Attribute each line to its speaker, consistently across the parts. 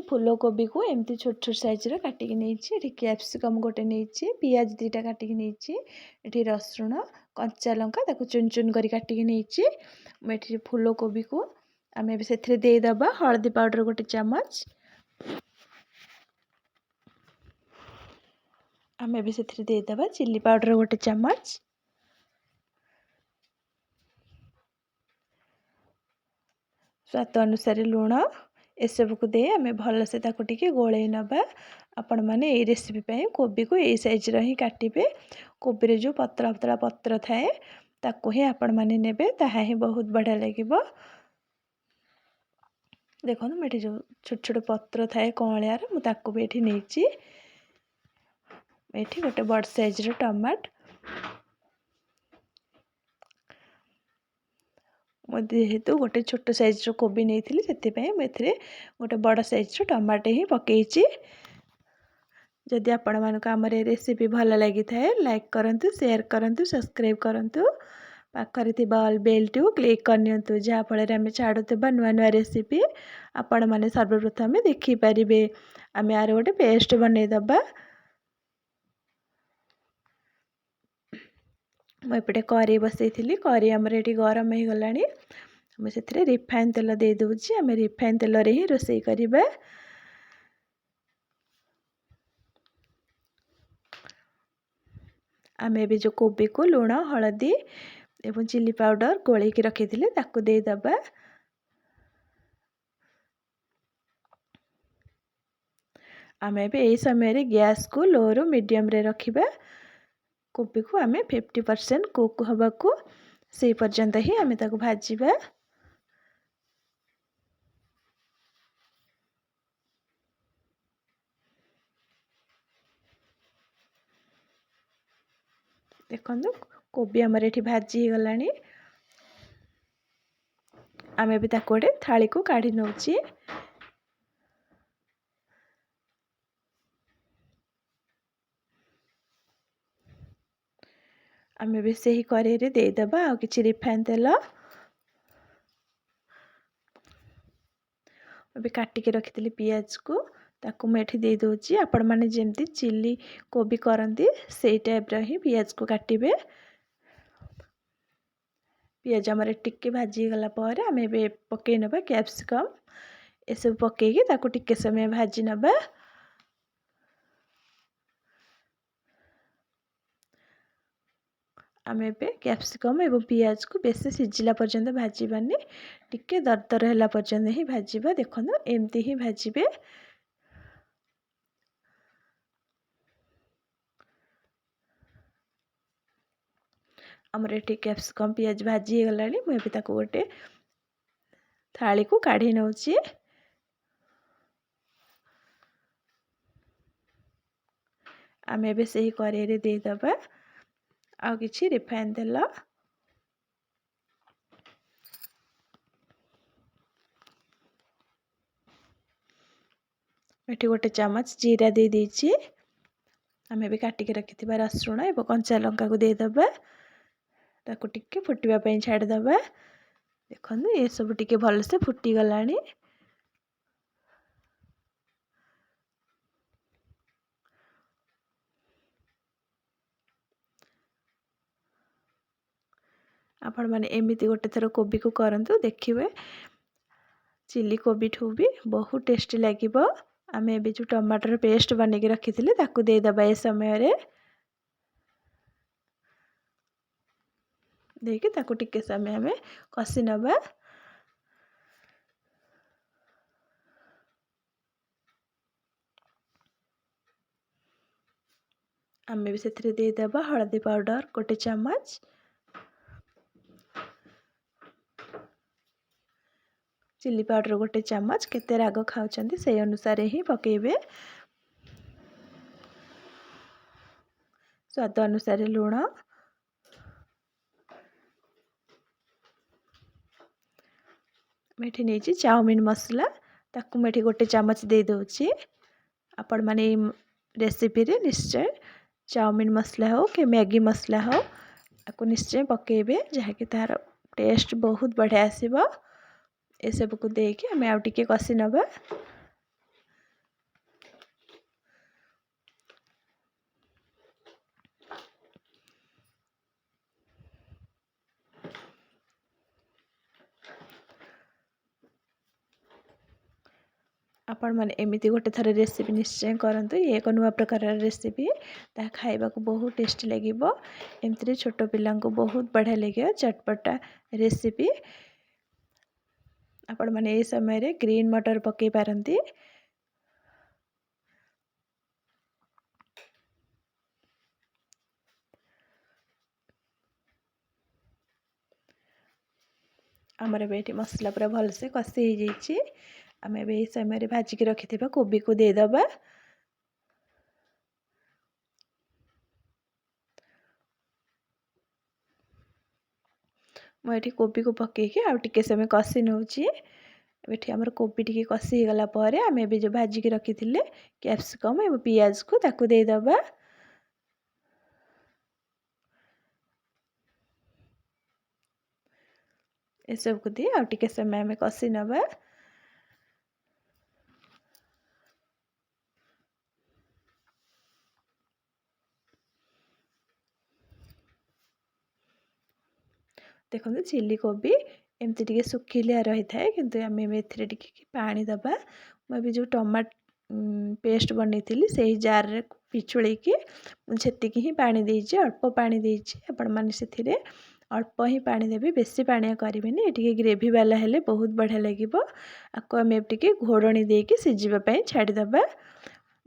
Speaker 1: फूलकोबी को एमती छोट छोट साइज काटिकी नहीं कैप्सिकम गोटे नहीं पियाज 2टा काटिकी नहीं ये रसुण कंचा लंका ताको चुन चुन कर काटिकी नहीं फूलकोबी को आम से देदबा हल्दी पाउडर गोटे चामच आम से देदबा चिली पाउडर गोटे चामच स्वाद अनुसार लुण एसबू को दे आम भल से गोले नवा आपण मैंने ये रेसिपी पे कोबी को यही साइज ही काटिबे कोबी रे जो पतला पतला पत्र थाए ताको ही आपण मैंने नेबे ताहा ही बहुत बढ़िया लगे। देखो ये जो छोट छोट पत्र थाए कँलियार मुझे भी ये नहीं गोटे बड़ साइज टमाट जेहेतु गोटे छोट साइज कोबी नहीं से गोटे बड़ साइज टमाटे ही पकई। जदि आपण मानक आमर ए रेसिपी भल लगी थाए लाइक करंतु शेयर करंतु सब्सक्राइब करंतु पाखरे थिबा ऑल बेल टू क्लिक करनियंतु जहाँ फल आम छाड़ुवा नुआ नुआ रेसिपी आपण मैंने सर्वप्रथम देखि पारिबे। आम यार गोटे पेस्ट बनईदबा मुझे करी बसई करी आमर ये गरम हो गला से रिफाइन तेल दे दूची आम रिफाइन तेल रे ही रोसई करबा। आम ए जो कोबी को लुण हलदी एवं चिली पाउडर गोल की रखी ताकू देदबा। आम ए समय गैस को लो रू मीडियम रे रखिबा। कोबी को आम 50% कुक हवा को से पर्यंत ही आम ताको भाजिबा। देखो कोबी आमर ये भाजी गला आम भी गोटे थाली को काढ़ी नौची। आम भी से ही कढ़ई रे देदबा आ किछि रिफाइन तेल अभी काटिके रखी पियाज को ताकू मुझे दे दूची। आपण मैंने जमती चिली कोबी करती से टाइप ही पियाज को काटिबे। पियाज आमर टिके भाजी गला पर आम पकई नबा कैप्सिकम ये सब पकईकी ताकू टिके समय भाजी नबा। आम ए कैप्सिकम एवं पियाज को बेसी सिझिला पर्यंत भाजबानी टिके दरदर है पर्यंत ही भाजबा। देखो एमती ही भाजबे। आमर ये कैप्सिकम पियाज भाजी गला मुझे गोटे थाली को काढ़ी नौची। आम ए से ही कढ़ई रे देदबा आ किछि रिफाइन तेल ये गोटे चामच जीरा दे दीची। आम भी काटिके रखि रसुण एवं कंचा लंका को देदबा ताकू टिके फुटवा छाड़दबा। देखो ये सब टिके भल से फुटी गलानी। आपण मैंने एमती गोटे थर कोबी को करंतु देखिए चिली कोबी ठू भी बहुत टेस्टी लगे। आम ए जो टमाटर पेस्ट बन के रखी ताकू देदबा ए समय रे देखिए ताकू टिके समय आम कषि नबा। आम भी से देदबा हल्दी पाउडर गोटे चामच चिली पाउडर गोटे चामच केते राग खाउछंती से अनुसार ही पकेबे। स्वाद अनुसार लुण मेठी नहीं चाउमीन मसला ताकू मेठी गोटे चामच दे दूची। आपण माने रेसिपी रे निश्चय चाउमीन मसला हो कि मैगी मसला हो आपको निश्चय पकेबे जहाँकि तार टेस्ट बहुत बढ़िया आसीबो। ए सब को देके हमें आउ टिके कषि नबा। आपण मैंने एमती गोटे थर रेसिपी निश्चय करूँ। ये एक नुआ प्रकार रेसिपी ता खाइबा को बहुत टेस्टी लगे। एमती छोट पिला बहुत बढ़िया लगे चटपटा रेसिपी। आपण मैंने ये समय ग्रीन मटर पकई पारती। आमर ये मसला पूरा भलसे कषि हो जाइए। आम ए समय भाजिकी रखि कोबी को देदबा। मुझे कोबी को पकईकि आउ टिके समय कषि नौची। ये आमर कोबी टी कषि गला आम ए जो भाजिकी रखी कैप्सिकम एवं पियाज को ताकू देदबा। ये सब को दिए आउ टिके समय आम कषि नबा। देखो चिली कोबी एमती टे सुखिलिया रही थाए किंतु आम एथे पानी दबा। मुझे जो टमाट पेस्ट बनी थी से जार रे पिछुड़ी की ही पानी देजी। अल्प पानी देजी। आपण मैंने से अल्प ही पानी देवी बेसी पानिया करें। ये ग्रेवी वाला हेले बहुत बढ़िया लगे। आपको आम टे घोड़नी देकी सीझापी छाड़ीदबा।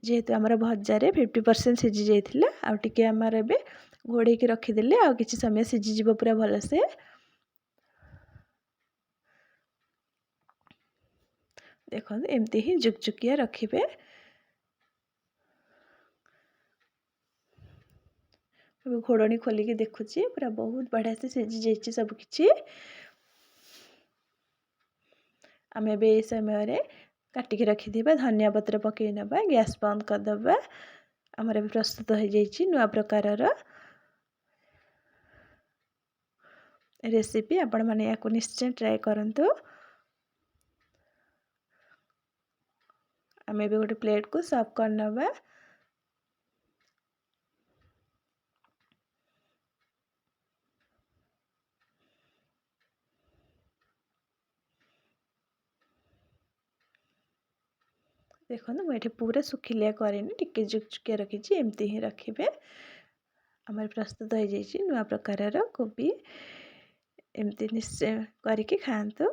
Speaker 1: जेहेतु आमर भजार 50% सीझी जाइए आउ टे आमर ए घोड़े की रखीदे आ कि समय सीझीज पूरा भलसे। देखो एमती ही जुकजुकिया रखिए। घोड़नी खोलिकी देखुची पूरा बहुत बढ़िया से सीझी जाइए सबकि। आम ए समय काटिकी रखि धनिया पत्र पकई नबा। गैस बंद करदबा। आमर प्रस्तुत हो जाइए नुआ प्रकार रेसिपी। आपण मैंने या निश्चय ट्राए करूँ। आम ए गोटे प्लेट को सर्व कर नबा। देखो मुझे पूरा सुखिलिया करेनि टिके जुकजुकिया रखी एमती ही रखिए। आमर प्रस्तुत हो जाइए नुआ प्रकार कोबी। एमती निश्चय करके खातु।